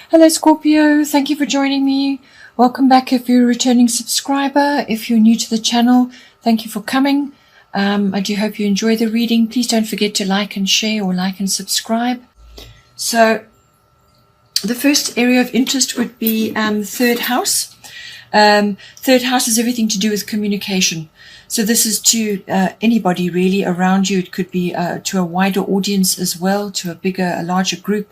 Hello Scorpio, thank you for joining me. Welcome back if you're a returning subscriber. If you're new to the channel, thank you for coming. I do hope you enjoy the reading. Please don't forget to like and share or like and subscribe. So the first area of interest would be third house. Third house is everything to do with communication. So this is to anybody really around you. It could be to a wider audience as well, to a larger group.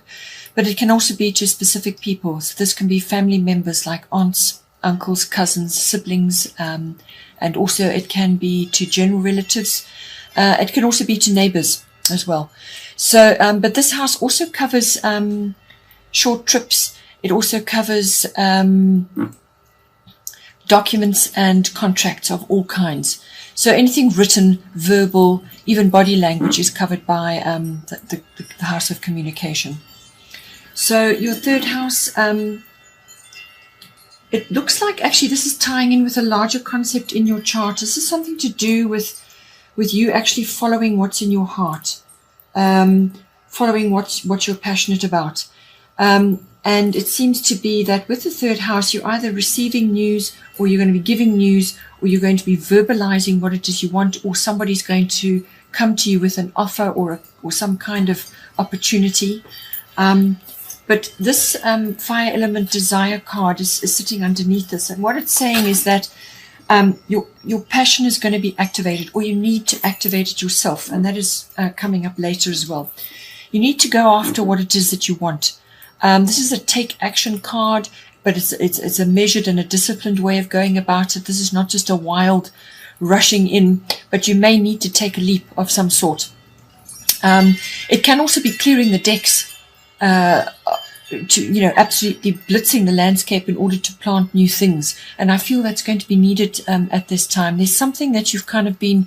But it can also be to specific people. So this can be family members like aunts, uncles, cousins, siblings, and also it can be to general relatives. It can also be to neighbors as well. So, but this house also covers short trips. It also covers documents and contracts of all kinds. So anything written, verbal, even body language is covered by the house of communication. So your third house, it looks like actually this is tying in with a larger concept in your chart. This is something to do with you actually following what's in your heart, following what you're passionate about. And it seems to be that with the third house, you're either receiving news or you're going to be giving news or you're going to be verbalizing what it is you want, or somebody's going to come to you with an offer or some kind of opportunity. But this fire element desire card is sitting underneath this. And what it's saying is that your passion is going to be activated, or you need to activate it yourself. And that is coming up later as well. You need to go after what it is that you want. This is a take action card, but it's a measured and a disciplined way of going about it. This is not just a wild rushing in, but you may need to take a leap of some sort. It can also be clearing the decks, to absolutely blitzing the landscape in order to plant new things. And I feel that's going to be needed at this time. There's something that you've kind of been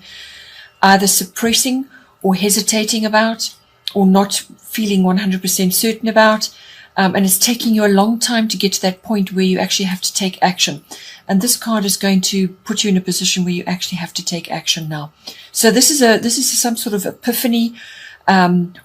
either suppressing or hesitating about, or not feeling 100% certain about. And it's taking you a long time to get to that point where you actually have to take action. And this card is going to put you in a position where you actually have to take action now. So this is some sort of epiphany,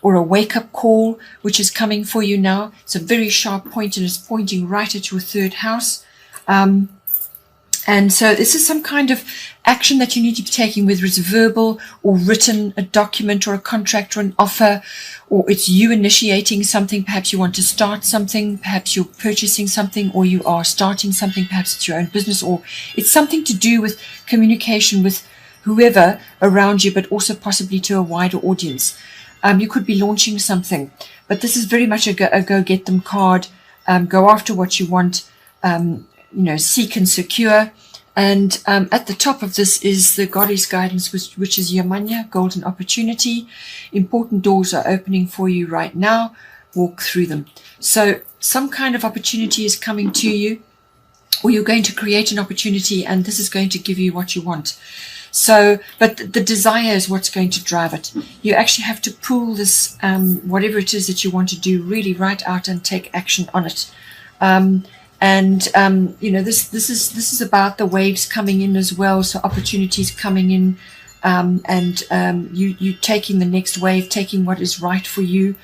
or a wake-up call, which is coming for you now. It's a very sharp point, and it's pointing right at your third house. And so this is some kind of action that you need to be taking, whether it's verbal or written, a document or a contract or an offer, or it's you initiating something. Perhaps you want to start something, perhaps you're purchasing something, or you are starting something, perhaps it's your own business, or it's something to do with communication with whoever around you, but also possibly to a wider audience. You could be launching something, but this is very much a go-get-them card. Go after what you want, seek and secure. And at the top of this is the goddess guidance, which is Yamanya, golden opportunity. Important doors are opening for you right now. Walk through them. So some kind of opportunity is coming to you, or you're going to create an opportunity, and this is going to give you what you want. So, but the desire is what's going to drive it. You actually have to pull this, whatever it is that you want to do, really right out and take action on it. This is about the waves coming in as well. So opportunities coming in, you taking the next wave, taking what is right for you.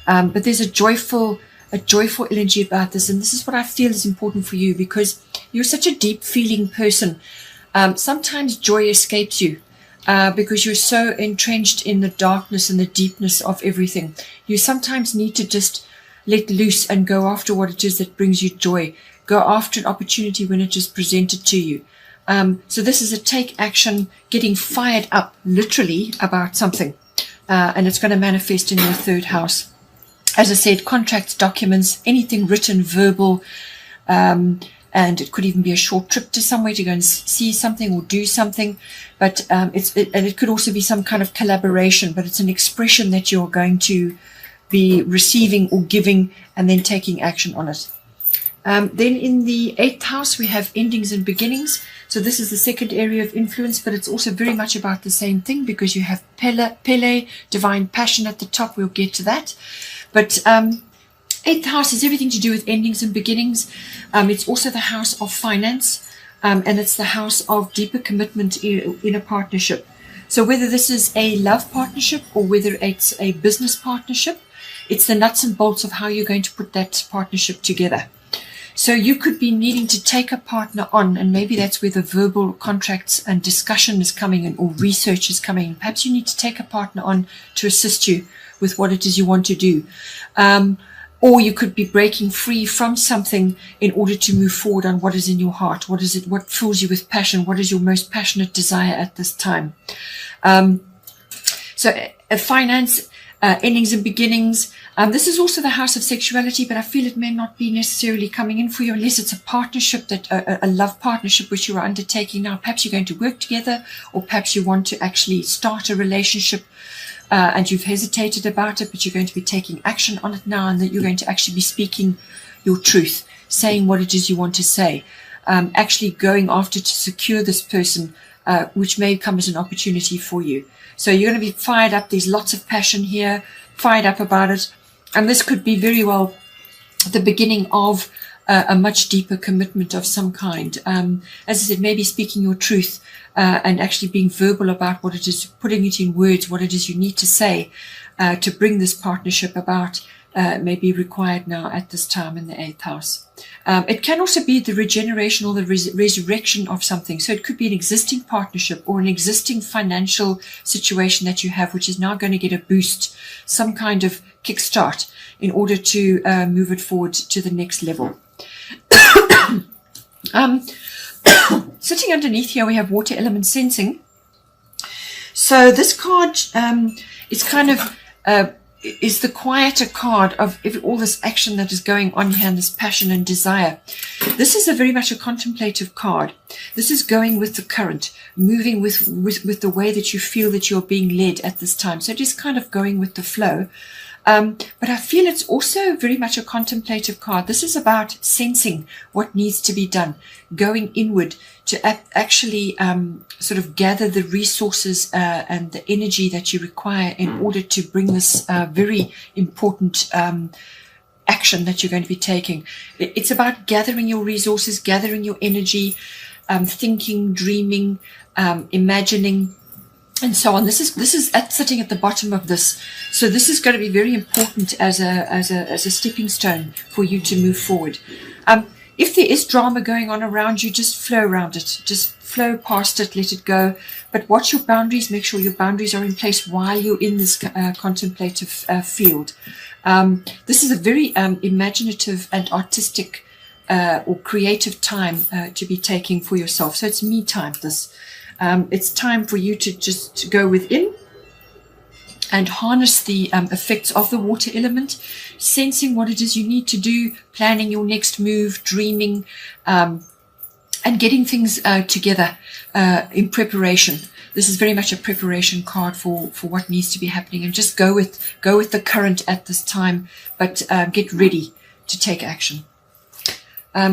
But there's a joyful energy about this. And this is what I feel is important for you, because you're such a deep feeling person. Sometimes joy escapes you because you're so entrenched in the darkness and the deepness of everything. You sometimes need to just let loose and go after what it is that brings you joy. Go after an opportunity when it is presented to you. So this is a take action, getting fired up literally about something. And it's going to manifest in your third house. As I said, contracts, documents, anything written, verbal, and it could even be a short trip to somewhere to go and see something or do something. But it could also be some kind of collaboration, but it's an expression that you're going to be receiving or giving and then taking action on it. Then in the 8th house, we have endings and beginnings. So this is the second area of influence, but it's also very much about the same thing, because you have Pele, divine passion at the top. We'll get to that. But 8th house is everything to do with endings and beginnings. It's also the house of finance, and it's the house of deeper commitment in a partnership. So whether this is a love partnership or whether it's a business partnership, It's the nuts and bolts of how you're going to put that partnership together. So you could be needing to take a partner on, and maybe that's where the verbal contracts and discussion is coming in, or research is coming in. Perhaps you need to take a partner on to assist you with what it is you want to do. Or you could be breaking free from something in order to move forward on what is in your heart. What is it? What fills you with passion? What is your most passionate desire at this time? Finance, endings and beginnings. This is also the house of sexuality, but I feel it may not be necessarily coming in for you unless it's a partnership, a love partnership which you are undertaking now. Perhaps you're going to work together, or perhaps you want to actually start a relationship and you've hesitated about it, but you're going to be taking action on it now, and that you're going to actually be speaking your truth, saying what it is you want to say, actually going after to secure this person, which may come as an opportunity for you. So you're going to be fired up. There's lots of passion here, fired up about it. And this could be very well the beginning of a much deeper commitment of some kind. As I said, maybe speaking your truth and actually being verbal about what it is, putting it in words, what it is you need to say to bring this partnership about may be required now at this time in the 8th house. It can also be the regeneration or the resurrection of something. So it could be an existing partnership or an existing financial situation that you have, which is now going to get a boost, some kind of kickstart in order to move it forward to the next level. Sitting underneath here, we have water element sensing. So this card is kind of is the quieter card of all this action that is going on here, and this passion and desire. This is a very much a contemplative card. This is going with the current, moving with the way that you feel that you're being led at this time. So it is kind of going with the flow. But I feel it's also very much a contemplative card. This is about sensing what needs to be done, going inward to actually sort of gather the resources and the energy that you require in order to bring this very important action that you're going to be taking. It's about gathering your resources, gathering your energy, thinking, dreaming, imagining, and so on. This is sitting at the bottom of this. So this is going to be very important as a stepping stone for you to move forward. If there is drama going on around you, just flow around it. Just flow past it, let it go. But watch your boundaries. Make sure your boundaries are in place while you're in this contemplative field. This is a very imaginative and artistic or creative time to be taking for yourself. So it's me time, this. It's time for you to just go within and harness the effects of the water element, sensing what it is you need to do, planning your next move, dreaming, and getting things together in preparation. This is very much a preparation card for what needs to be happening, and just go with the current at this time, but get ready to take action.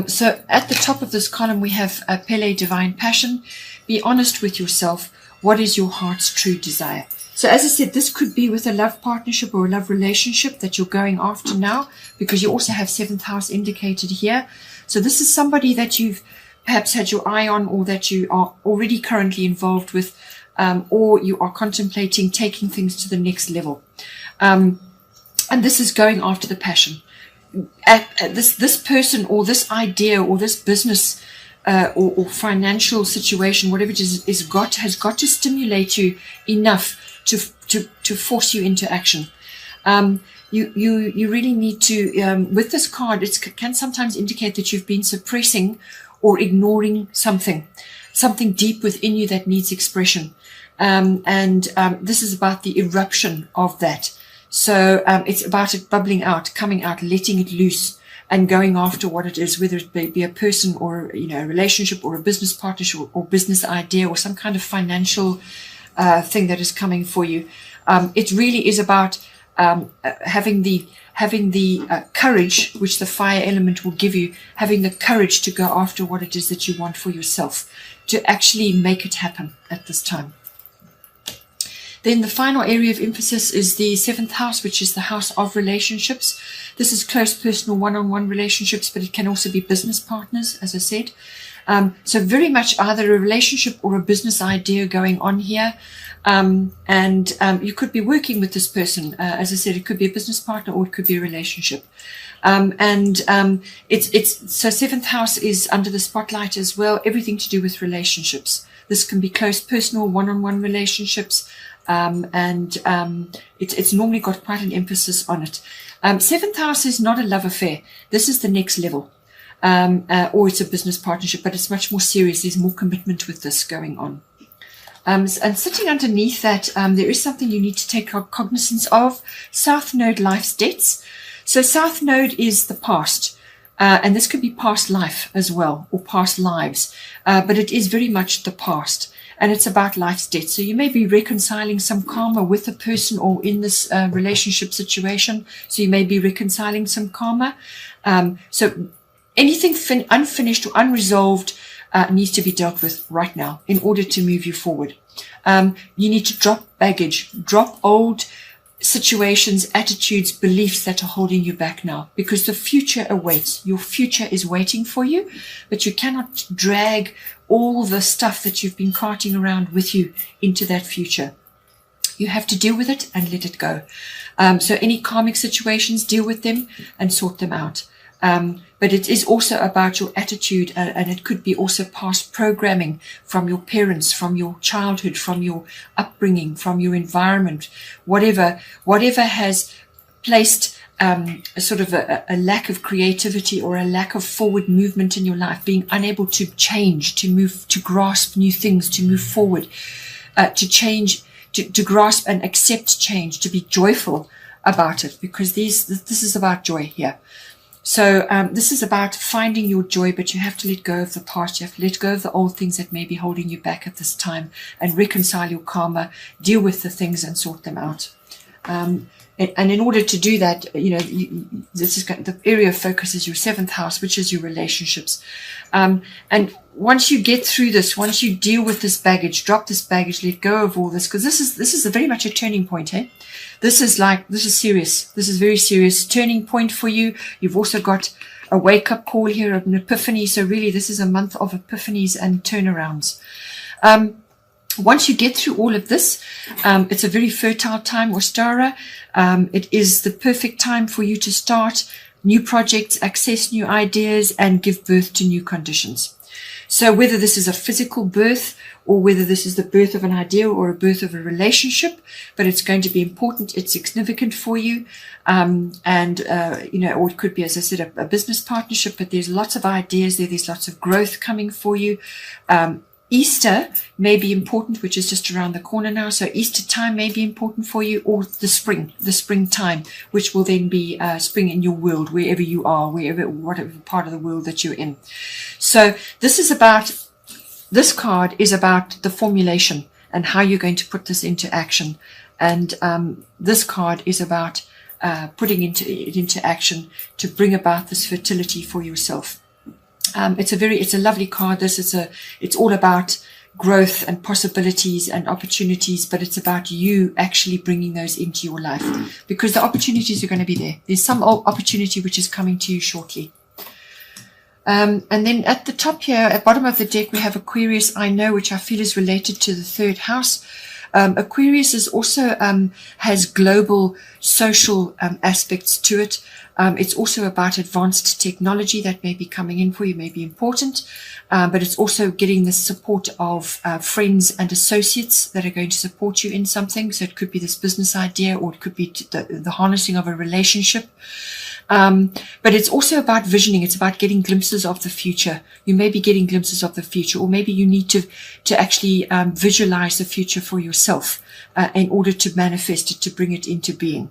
So at the top of this column, we have Pele, Divine Passion. Be honest with yourself. What is your heart's true desire? So as I said, this could be with a love partnership or a love relationship that you're going after now, because you also have 7th house indicated here. So this is somebody that you've perhaps had your eye on, or that you are already currently involved with, or you are contemplating taking things to the next level. And this is going after the passion. This person or this idea or this business or financial situation, whatever it is, has got to stimulate you enough to force you into action. You really need to, with this card, it can sometimes indicate that you've been suppressing or ignoring something deep within you that needs expression. This is about the eruption of that. So it's about it bubbling out, coming out, letting it loose, and going after what it is, whether it be a person or a relationship or a business partnership or business idea or some kind of financial thing that is coming for you. It really is about having the courage, which the fire element will give you, having the courage to go after what it is that you want for yourself, to actually make it happen at this time. Then the final area of emphasis is the 7th house, which is the house of relationships. This is close personal one-on-one relationships, but it can also be business partners, as I said. So very much either a relationship or a business idea going on here. You could be working with this person. As I said, it could be a business partner or it could be a relationship. So seventh house is under the spotlight as well. Everything to do with relationships. This can be close, personal, one-on-one relationships. It's normally got quite an emphasis on it. Seventh house is not a love affair. This is the next level. Or it's a business partnership, but it's much more serious. There's more commitment with this going on. And sitting underneath that, there is something you need to take cognizance of. South Node, life's debts. So South Node is the past. And this could be past life as well, or past lives. But it is very much the past. And it's about life's debts. So you may be reconciling some karma with a person or in this relationship situation. So you may be reconciling some karma. So anything unfinished or unresolved needs to be dealt with right now in order to move you forward. You need to drop baggage, drop old situations, attitudes, beliefs that are holding you back now, because the future awaits. Your future is waiting for you, but you cannot drag all the stuff that you've been carting around with you into that future. You have to deal with it and let it go. So any karmic situations, deal with them and sort them out. But it is also about your attitude, and it could be also past programming from your parents, from your childhood, from your upbringing, from your environment, whatever has placed a sort of a lack of creativity or a lack of forward movement in your life, being unable to change, to move, to grasp new things, to move forward, to change, to grasp and accept change, to be joyful about it, because this is about joy here. So this is about finding your joy, but you have to let go of the past. You have to let go of the old things that may be holding you back at this time and reconcile your karma, deal with the things and sort them out. And in order to do that, this is the area of focus is your seventh house, which is your relationships. And once you get through this, once you deal with this baggage, drop this baggage, let go of all this, because this is very much a turning point, eh? This is serious. This is very serious turning point for you. You've also got a wake-up call here of an epiphany. So really, this is a month of epiphanies and turnarounds. Once you get through all of this, it's a very fertile time, Ostara. It is the perfect time for you to start new projects, access new ideas, and give birth to new conditions. So whether this is a physical birth or whether this is the birth of an idea or a birth of a relationship, but it's going to be important, it's significant for you. Or it could be, as I said, a business partnership, but there's lots of ideas there. There's lots of growth coming for you. Easter may be important, which is just around the corner now. So Easter time may be important for you, or the springtime, which will then be spring in your world, wherever you are, whatever part of the world that you're in. So this card is about the formulation and how you're going to put this into action. And this card is about putting it into action to bring about this fertility for yourself. It's a lovely card. It's all about growth and possibilities and opportunities, but it's about you actually bringing those into your life, because the opportunities are going to be there. There's some opportunity which is coming to you shortly. And then at the top here, at the bottom of the deck, we have Aquarius, I know, which I feel is related to the third house. Aquarius is also has global social aspects to it. It's also about advanced technology that may be coming in for you, may be important, but it's also getting the support of friends and associates that are going to support you in something. So it could be this business idea, or it could be the harnessing of a relationship. But it's also about visioning. It's about getting glimpses of the future. You may be getting glimpses of the future, or maybe you need to actually visualize the future for yourself in order to manifest it, to bring it into being.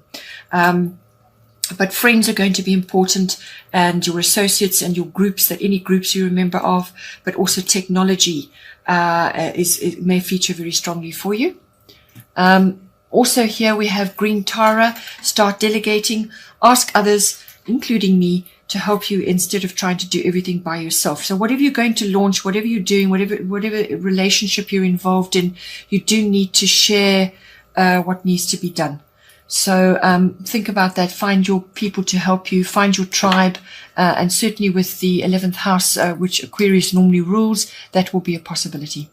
But friends are going to be important, and your associates and your groups, that any groups you're a member of, but also technology it may feature very strongly for you. Also here we have Green Tara, start delegating, ask others, including me, to help you instead of trying to do everything by yourself. So whatever you're going to launch, whatever you're doing, whatever relationship you're involved in, you do need to share what needs to be done. So think about that. Find your people to help you. Find your tribe. And certainly with the 11th house, which Aquarius normally rules, that will be a possibility.